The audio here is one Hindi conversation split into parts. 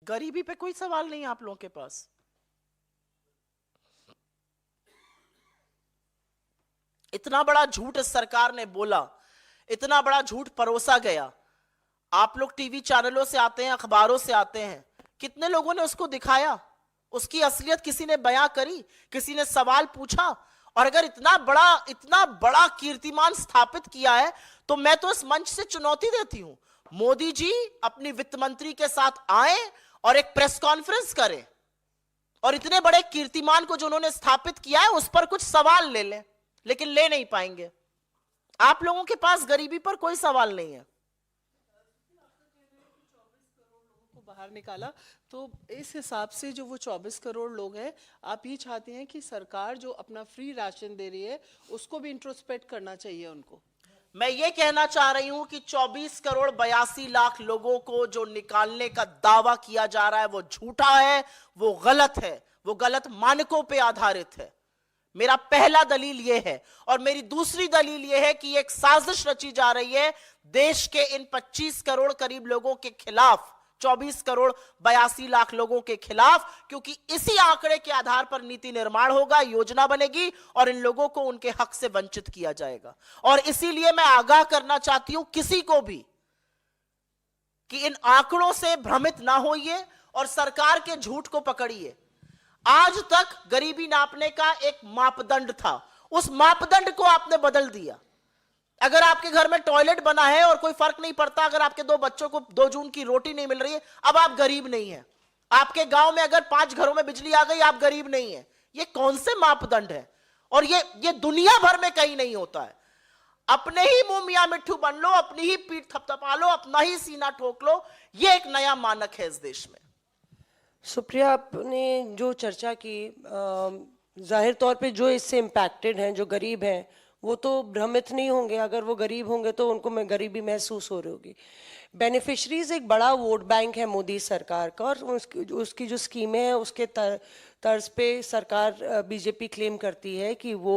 गरीबी पे कोई सवाल नहीं आप लोगों के पास। इतना बड़ा झूठ इस सरकार ने बोला, इतना बड़ा झूठ परोसा गया। आप लोग टीवी चैनलों से आते हैं, अखबारों से आते हैं, कितने लोगों ने उसको दिखाया? उसकी असलियत किसी ने बयां करी? किसी ने सवाल पूछा? और अगर इतना बड़ा कीर्तिमान स्थापित किया है तो मैं तो इस मंच से चुनौती देती हूं, मोदी जी अपनी वित्त मंत्री के साथ आए और एक प्रेस कॉन्फ्रेंस करें और इतने बड़े कीर्तिमान को जो उन्होंने स्थापित किया है उस पर कुछ सवाल ले लें, लेकिन ले नहीं पाएंगे। आप लोगों के पास गरीबी पर कोई सवाल नहीं है। बाहर निकाला तो इस हिसाब से जो वो 24 करोड़ लोग हैं, आप ये चाहते हैं कि सरकार जो अपना फ्री राशन दे रही है उसको भी इंट्रोस्पेक्ट करना चाहिए उनको? मैं ये कहना चाह रही हूं कि 24 करोड़ 82 लाख लोगों को जो निकालने का दावा किया जा रहा है वो झूठा है, वो गलत है, वो गलत मानकों पे आधारित है। मेरा पहला दलील यह है। और मेरी दूसरी दलील यह है कि एक साजिश रची जा रही है देश के इन 25 करोड़ करीब लोगों के खिलाफ, 24 करोड़ 82 लाख लोगों के खिलाफ, क्योंकि इसी आंकड़े के आधार पर नीति निर्माण होगा, योजना बनेगी और इन लोगों को उनके हक से वंचित किया जाएगा। और इसीलिए मैं आगाह करना चाहती हूं किसी को भी कि इन आंकड़ों से भ्रमित ना होइए और सरकार के झूठ को पकड़िए। आज तक गरीबी नापने का एक मापदंड था, उस मापदंड को आपने बदल दिया। अगर आपके घर में टॉयलेट बना है और कोई फर्क नहीं पड़ता, अगर आपके 2 बच्चों को 2 जून की रोटी नहीं मिल रही है, अब आप गरीब नहीं है। आपके गांव में अगर 5 घरों में बिजली आ गई, आप गरीब नहीं है। ये कौन से मापदंड है? और ये दुनिया भर में कहीं नहीं होता है। अपने ही मुंह मियां मिट्ठू बन लो, अपनी ही पीठ थपथपा लो, अपना ही सीना ठोक लो, ये एक नया मानक है इस देश में। सुप्रिया, आपने जो चर्चा की, जाहिर तौर पे जो इससे इम्पैक्टेड हैं, जो गरीब हैं, वो तो भ्रमित नहीं होंगे। अगर वो गरीब होंगे तो उनको में गरीबी महसूस हो रही होगी। बेनिफिशरीज एक बड़ा वोट बैंक है मोदी सरकार का, और उसकी जो स्कीमें हैं उसके तर्ज पे सरकार बीजेपी क्लेम करती है कि वो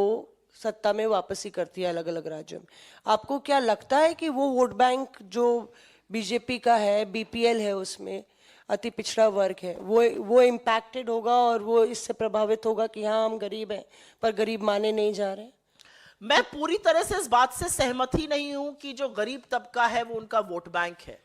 सत्ता में वापसी करती है अलग अलग राज्यों में। आपको क्या लगता है कि वो वोट बैंक जो बीजेपी का है, बीपीएल है, उसमें अति पिछड़ा वर्ग है, वो इम्पैक्टेड होगा और वो इससे प्रभावित होगा कि हाँ हम गरीब हैं पर गरीब माने नहीं जा रहे हैं? मैं पूरी तरह से इस बात से सहमत ही नहीं हूं कि जो गरीब तबका है वो उनका वोट बैंक है।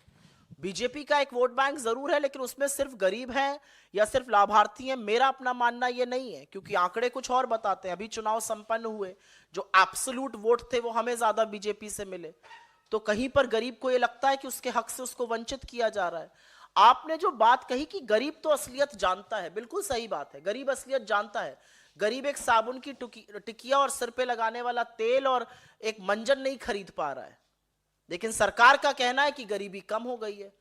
बीजेपी का एक वोट बैंक जरूर है, लेकिन उसमें सिर्फ गरीब हैं या सिर्फ लाभार्थी हैं, मेरा अपना मानना ये नहीं है, क्योंकि आंकड़े कुछ और बताते हैं। अभी चुनाव संपन्न हुए, जो एब्सोल्यूट वोट थे वो हमें ज्यादा बीजेपी से मिले, तो कहीं पर गरीब को ये लगता है कि उसके हक से उसको वंचित किया जा रहा है। आपने जो बात कही कि गरीब तो असलियत जानता है, बिल्कुल सही बात है, गरीब असलियत जानता है। गरीब एक साबुन की टिकिया और सिर पे लगाने वाला तेल और एक मंजन नहीं खरीद पा रहा है, लेकिन सरकार का कहना है कि गरीबी कम हो गई है।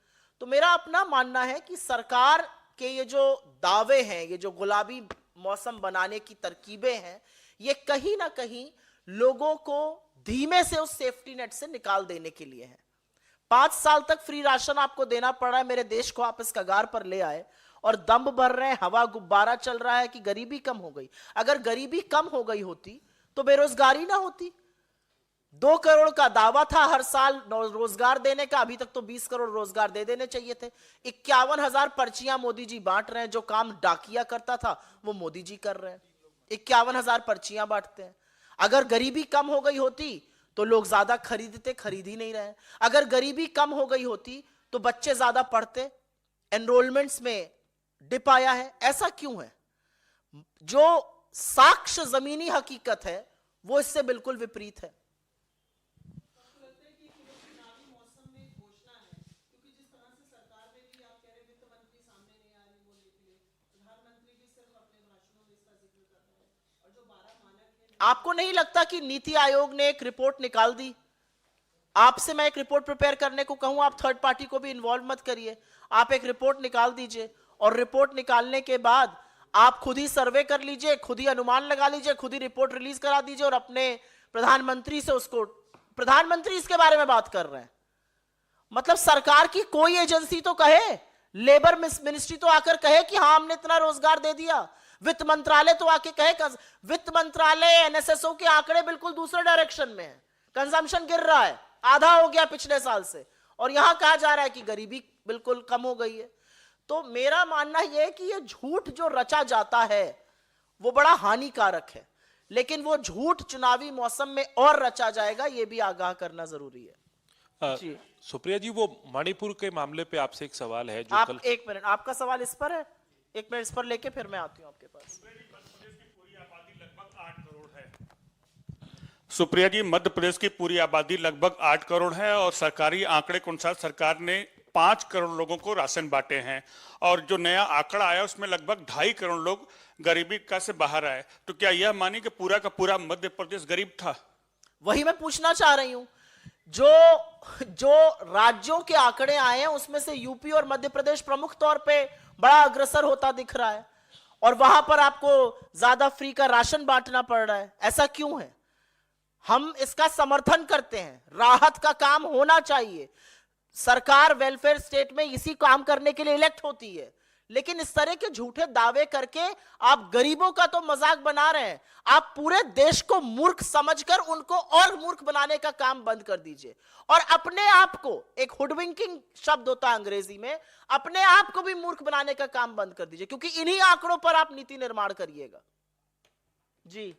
तो मेरा अपना मानना है कि सरकार के ये जो दावे हैं, ये जो गुलाबी मौसम बनाने की तरकीबें हैं, ये कहीं ना कहीं लोगों को धीमे से उस सेफ्टी नेट से निकाल देने के लिए है। 5 साल तक फ्री राशन आपको देना पड़ रहा है, मेरे देश को आप इस कगार पर ले आए और दम भर रहे हैं, हवा गुब्बारा चल रहा है कि गरीबी कम हो गई। अगर गरीबी कम हो गई होती तो बेरोजगारी ना होती। 2 करोड़ का दावा था हर साल रोजगार देने का, अभी तक तो 20 करोड़ रोजगार दे देने चाहिए थे। 51,000 पर्चियां मोदी जी बांट रहे हैं, जो काम डाकिया करता था वो मोदी जी कर रहे हैं। 51,000 पर्चियां बांटते हैं। अगर गरीबी कम हो गई होती तो लोग ज्यादा खरीदते, खरीद ही नहीं रहे। अगर गरीबी कम हो गई होती तो बच्चे ज्यादा पढ़ते, एनरोलमेंट्स में डिप आया है। ऐसा क्यों है? जो साक्ष्य जमीनी हकीकत है वो इससे बिल्कुल विपरीत है। आपको नहीं लगता कि नीति आयोग ने एक रिपोर्ट निकाल दी? आपसे मैं एक रिपोर्ट प्रिपेयर करने को कहूं, आप थर्ड पार्टी को भी इन्वॉल्व मत करिए, आप एक रिपोर्ट निकाल दीजिए और रिपोर्ट निकालने के बाद आप खुद ही सर्वे कर लीजिए, खुद ही अनुमान लगा लीजिए, खुद ही रिपोर्ट रिलीज करा दीजिए और अपने प्रधानमंत्री से उसको, प्रधानमंत्री इसके बारे में बात कर रहे हैं। मतलब सरकार की कोई एजेंसी तो कहे, लेबर मिनिस्ट्री तो आकर कहे कि हाँ हमने इतना रोजगार दे दिया, वित्त मंत्रालय तो आके कहे। वित्त मंत्रालय, एनएसएसओ के आंकड़े बिल्कुल दूसरे डायरेक्शन में है, कंजम्पशन गिर रहा है, आधा हो गया पिछले साल से, और यहां कहा जा रहा है कि गरीबी बिल्कुल कम हो गई है। तो मेरा मानना यह है कि ये झूठ जो रचा जाता है वो बड़ा हानिकारक है, लेकिन वो झूठ चुनावी मौसम में और रचा जाएगा, ये भी आगाह करना जरूरी है। जी सुप्रिया जी, वो मणिपुर के मामले पे आपसे एक सवाल है जो आप कल एक मिनट, आपका सवाल इस पर है, एक मिनट इस पर लेके फिर मैं आती हूँ आपके पास। सुप्रिया जी, मध्य प्रदेश की पूरी आबादी लगभग 8 करोड़ है और सरकारी आंकड़े के अनुसार सरकार ने 5 करोड़ लोगों को राशन बांटे हैं और जो नया आंकड़ा आया उसमें लगभग 2.5 करोड़ लोग गरीबी का से बाहर आए। तो क्या यह मानिए कि पूरा का पूरा मध्य प्रदेश गरीब था? वही मैं पूछना चाह रही हूं, जो राज्यों के आंकड़े आए हैं उसमें से यूपी और मध्य प्रदेश प्रमुख तौर पे बड़ा अग्रसर होता दिख रहा है और वहां पर आपको ज्यादा फ्री का राशन बांटना पड़ रहा है। ऐसा क्यों है? हम इसका समर्थन करते हैं, राहत का काम होना चाहिए, सरकार वेलफेयर स्टेट में इसी काम करने के लिए इलेक्ट होती है, लेकिन इस तरह के झूठे दावे करके आप गरीबों का तो मजाक बना रहे हैं, आप पूरे देश को मूर्ख समझकर उनको और मूर्ख बनाने का काम बंद कर दीजिए और अपने आप को, एक हुडविंकिंग शब्द होता है अंग्रेजी में, अपने आप को भी मूर्ख बनाने का काम बंद कर दीजिए, क्योंकि इन्हीं आंकड़ों पर आप नीति निर्माण करिएगा। जी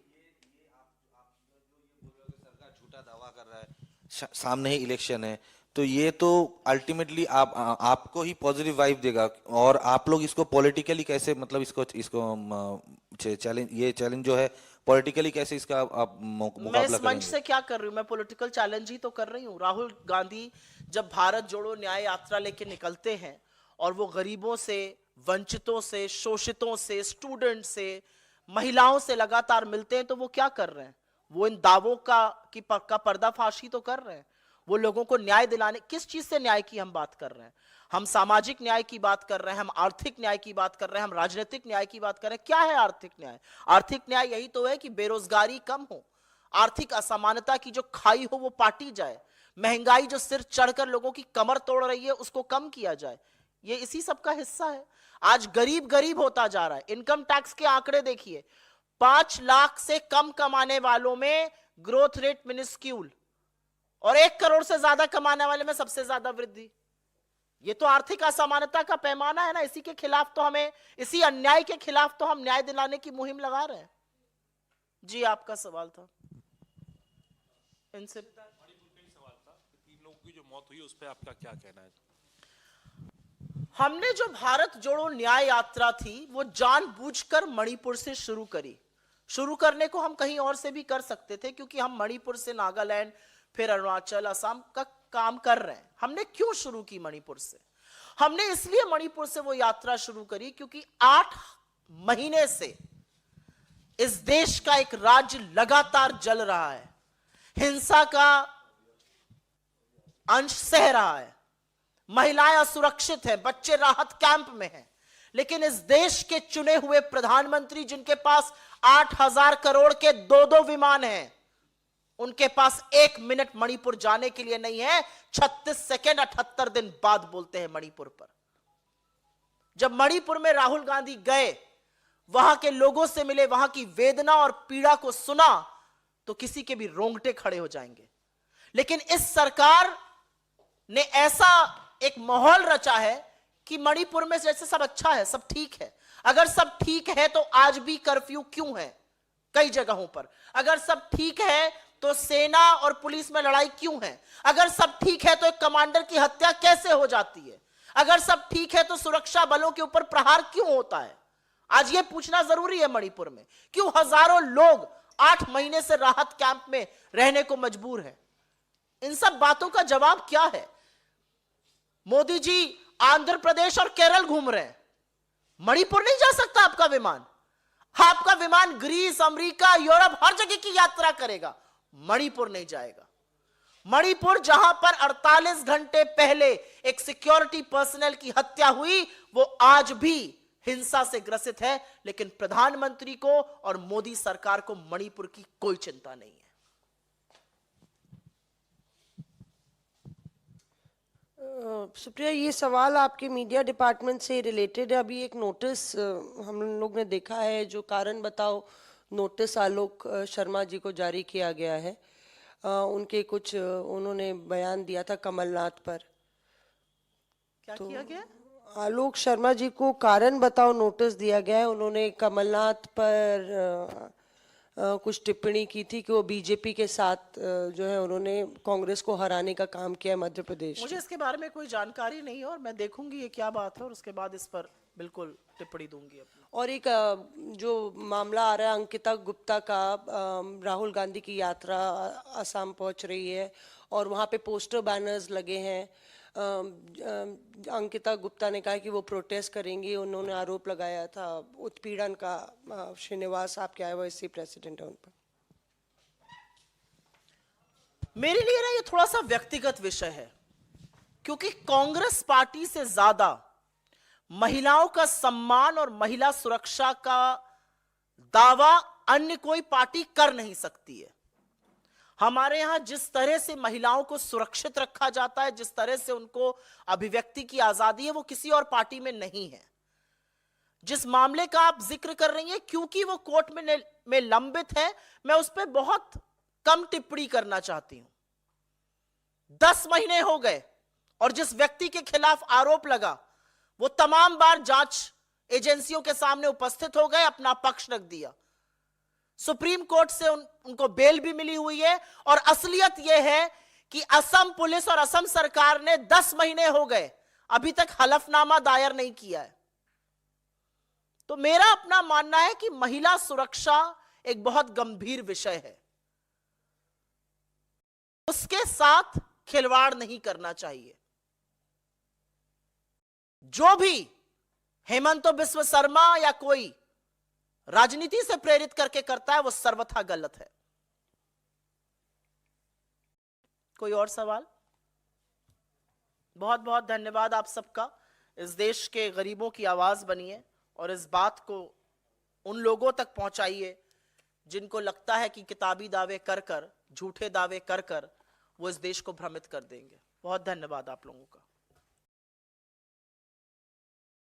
दावा कर रहा है, सामने ही इलेक्शन है, तो ये तो अल्टीमेटली आपको ही पॉजिटिव वाइब देगा और आप लोग इसको पॉलिटिकली कैसे, मतलब इसको चैलेंज जो है पॉलिटिकली कैसे इसका आप मुकाबला मैं इस करेंगे? मंच से क्या कर रही हूं? मैं पॉलिटिकल चैलेंज ही तो कर रही हूं। राहुल गांधी जब भारत जोड़ो न्याय यात्रा लेके निकलते हैं और वो गरीबों से, वंचितों से, शोषितों से, स्टूडेंट से, महिलाओं से लगातार मिलते हैं, तो वो क्या कर रहे हैं? वो इन दावों का पर्दाफाश ही तो कर रहे हैं। वो लोगों को न्याय दिलाने, किस चीज से न्याय की हम बात कर रहे हैं? हम सामाजिक न्याय की बात कर रहे हैं, हम आर्थिक न्याय की बात कर रहे हैं, हम राजनीतिक न्याय की बात कर रहे हैं। क्या है आर्थिक न्याय? आर्थिक न्याय यही तो है कि बेरोजगारी कम हो, आर्थिक असमानता की जो खाई हो वो पाटी जाए, महंगाई जो सिर चढ़कर लोगों की कमर तोड़ रही है उसको कम किया जाए। ये इसी सब का हिस्सा है। आज गरीब गरीब होता जा रहा है। इनकम टैक्स के आंकड़े देखिए, 5 लाख से कम कमाने वालों में ग्रोथ रेट मिनिस्क्यूल और 1 करोड़ से ज्यादा कमाने वाले में सबसे ज्यादा वृद्धि। ये तो आर्थिक असमानता का पैमाना है ना। इसी के खिलाफ तो हमें, इसी अन्याय के खिलाफ तो हम न्याय दिलाने की मुहिम लगा रहे हैं। जी आपका सवाल था इनसे। सवाल था कि 3 लोगों की जो मौत हुई उस पर आपका क्या कहना है? हमने जो भारत जोड़ो न्याय यात्रा थी वो जानबूझकर मणिपुर से शुरू करी। शुरू करने को हम कहीं और से भी कर सकते थे, क्योंकि हम मणिपुर से नागालैंड, फिर अरुणाचल, असम का काम कर रहे हैं। हमने क्यों शुरू की मणिपुर से? हमने इसलिए मणिपुर से वो यात्रा शुरू करी क्योंकि 8 महीने से इस देश का एक राज्य लगातार जल रहा है, हिंसा का अंश सह रहा है, महिलाएं असुरक्षित हैं, बच्चे राहत कैंप में हैं, लेकिन इस देश के चुने हुए प्रधानमंत्री, जिनके पास 8,000 करोड़ के 2-2 विमान हैं, उनके पास 1 मिनट मणिपुर जाने के लिए नहीं है। 36 सेकेंड 78 दिन बाद बोलते हैं मणिपुर पर। जब मणिपुर में राहुल गांधी गए, वहां के लोगों से मिले, वहां की वेदना और पीड़ा को सुना, तो किसी के भी रोंगटे खड़े हो जाएंगे। लेकिन इस सरकार ने ऐसा एक माहौल रचा है कि मणिपुर में जैसे सब अच्छा है, सब ठीक है। अगर सब ठीक है तो आज भी कर्फ्यू क्यों है कई जगहों पर? अगर सब ठीक है तो सेना और पुलिस में लड़ाई क्यों है? अगर सब ठीक है तो एक कमांडर की हत्या कैसे हो जाती है? अगर सब ठीक है तो सुरक्षा बलों के ऊपर प्रहार क्यों होता है? आज यह पूछना जरूरी है मणिपुर में, क्यों हजारों लोग 8 महीने से राहत कैंप में रहने को मजबूर हैं? इन सब बातों का जवाब क्या है? मोदी जी आंध्र प्रदेश और केरल घूम रहे हैं, मणिपुर नहीं जा सकता आपका विमान? आपका विमान ग्रीस, अमेरिका, यूरोप हर जगह की यात्रा करेगा, मणिपुर नहीं जाएगा। मणिपुर जहां पर 48 घंटे पहले एक सिक्योरिटी पर्सनल की हत्या हुई, वो आज भी हिंसा से ग्रसित है, लेकिन प्रधानमंत्री को और मोदी सरकार को मणिपुर की कोई चिंता नहीं है। सुप्रिया, ये सवाल आपके मीडिया डिपार्टमेंट से रिलेटेड है। अभी एक नोटिस हम लोग ने देखा है, जो कारण बताओ नोटिस आलोक शर्मा जी को जारी किया गया है। उनके कुछ उन्होंने बयान दिया था कमलनाथ पर। क्या किया गया? आलोक शर्मा जी को कारण बताओ नोटिस दिया गया है। उन्होंने कमलनाथ पर कुछ टिप्पणी की थी कि वो बीजेपी के साथ जो है उन्होंने कांग्रेस को हराने का काम किया है मध्य प्रदेश मुझे में। इसके बारे में कोई जानकारी नहीं है और मैं देखूंगी ये क्या बात है और उसके बाद इस पर बिल्कुल टिप्पणी दूंगी अपनी। और एक जो मामला आ रहा है अंकिता गुप्ता का, राहुल गांधी की यात्रा असम पहुंच रही है और वहां पे पोस्टर बैनर्स लगे हैं। अंकिता गुप्ता ने कहा कि वो प्रोटेस्ट करेंगी। उन्होंने आरोप लगाया था उत्पीड़न का। श्रीनिवास आपके IOC प्रेसिडेंट है उन पर। मेरे लिए ना ये थोड़ा सा व्यक्तिगत विषय है, क्योंकि कांग्रेस पार्टी से ज्यादा महिलाओं का सम्मान और महिला सुरक्षा का दावा अन्य कोई पार्टी कर नहीं सकती है। हमारे यहां जिस तरह से महिलाओं को सुरक्षित रखा जाता है, जिस तरह से उनको अभिव्यक्ति की आजादी है, वो किसी और पार्टी में नहीं है। जिस मामले का आप जिक्र कर रही हैं, क्योंकि वो कोर्ट में लंबित है, मैं उस पर बहुत कम टिप्पणी करना चाहती हूं। 10 महीने हो गए और जिस व्यक्ति के खिलाफ आरोप लगा वो तमाम बार जांच एजेंसियों के सामने उपस्थित हो गए, अपना पक्ष रख दिया। सुप्रीम कोर्ट से उनको बेल भी मिली हुई है और असलियत यह है कि असम पुलिस और असम सरकार ने 10 महीने हो गए अभी तक हलफनामा दायर नहीं किया है। तो मेरा अपना मानना है कि महिला सुरक्षा एक बहुत गंभीर विषय है, उसके साथ खिलवाड़ नहीं करना चाहिए। जो भी हेमंत बिस्व शर्मा या कोई राजनीति से प्रेरित करके करता है वो सर्वथा गलत है। कोई और सवाल? बहुत बहुत धन्यवाद आप सबका। इस देश के गरीबों की आवाज बनिए और इस बात को उन लोगों तक पहुंचाइए जिनको लगता है कि किताबी दावे कर कर, झूठे दावे कर कर वो इस देश को भ्रमित कर देंगे। बहुत धन्यवाद आप लोगों का।